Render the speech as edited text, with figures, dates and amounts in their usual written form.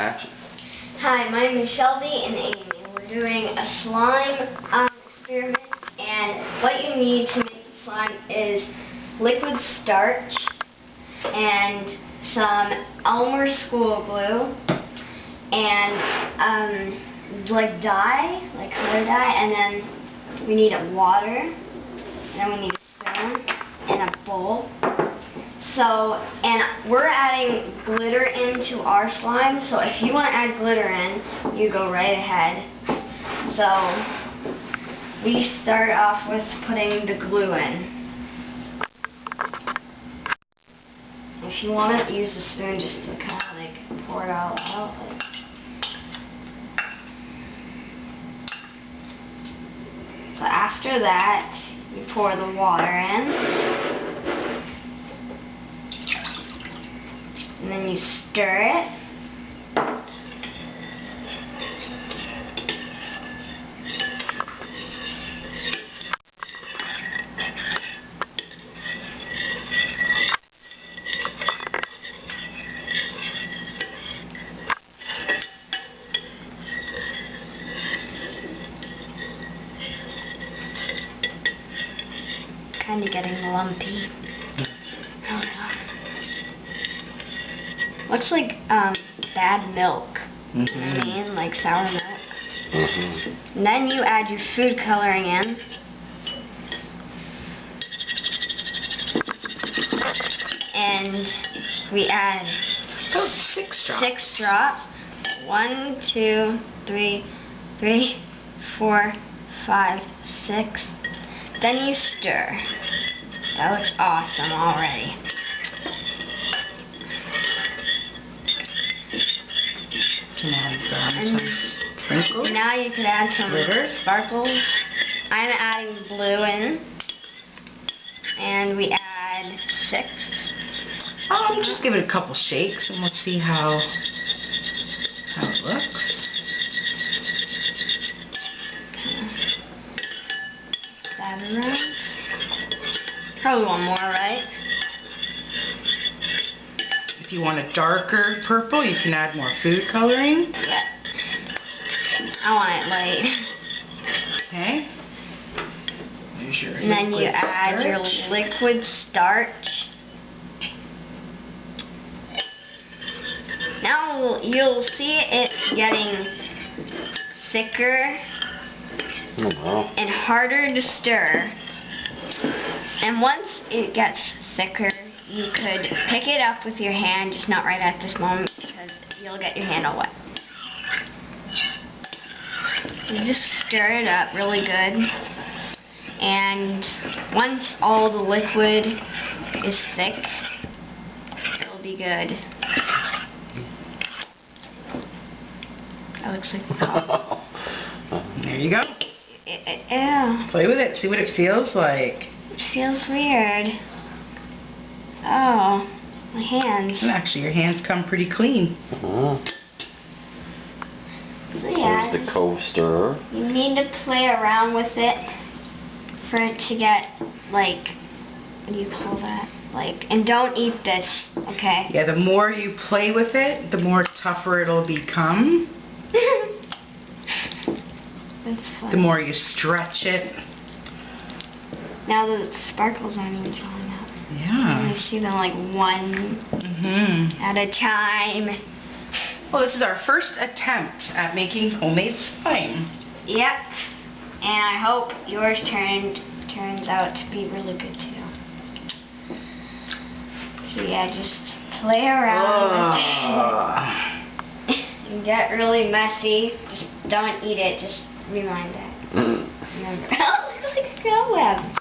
Hi, my name is Shelby and Amy. We're doing a slime experiment, and what you need to make the slime is liquid starch and some Elmer school glue and like dye, like color dye, and then we need water, and then we need a spoon and a bowl. So, and we're adding glitter into our slime, so if you want to add glitter in, you go right ahead. So, we start off with putting the glue in. If you want to use the spoon just to kind of like pour it all out. So after that, you pour the water in. And then you stir it. Kind of getting lumpy. Hold on. Looks like bad milk. You know what I mean? Like sour milk. And then you add your food coloring in. And we add about 6 drops. 6 drops. 1, 2, 3, 4, 5, 6. Then you stir. That looks awesome already. Can add some sprinkles. Now you could add some glitter, sparkles. I'm adding blue in, and we add 6. Just give it a couple shakes, and we'll see how it looks. That around. Probably one more, right? If you want a darker purple, you can add more food coloring. Yeah. I want it light. Okay. There's your And then you add your liquid starch. Now you'll see it getting thicker and harder to stir. And once it gets thicker, you could pick it up with your hand, just not right at this moment because you'll get your hand all wet. You just stir it up really good. And once all the liquid is thick, it'll be good. That looks like the color. There you go. Yeah. Play with it. See what it feels like. It feels weird. Oh, my hands. And actually, your hands come pretty clean. So yeah, there's the coaster. You need to play around with it for it to get, like, what do you call that? Like, and don't eat this, okay? Yeah, the more you play with it, the more tougher it'll become. That's fun. The more you stretch it. Now the sparkles aren't even showing up. Yeah. I see them like one at a time. Well, this is our first attempt at making homemade slime. Yep. And I hope yours turns out to be really good too. So yeah, just play around with it. And get really messy. Just don't eat it. Just rewind that. Remember. Oh, it looks like a cobweb.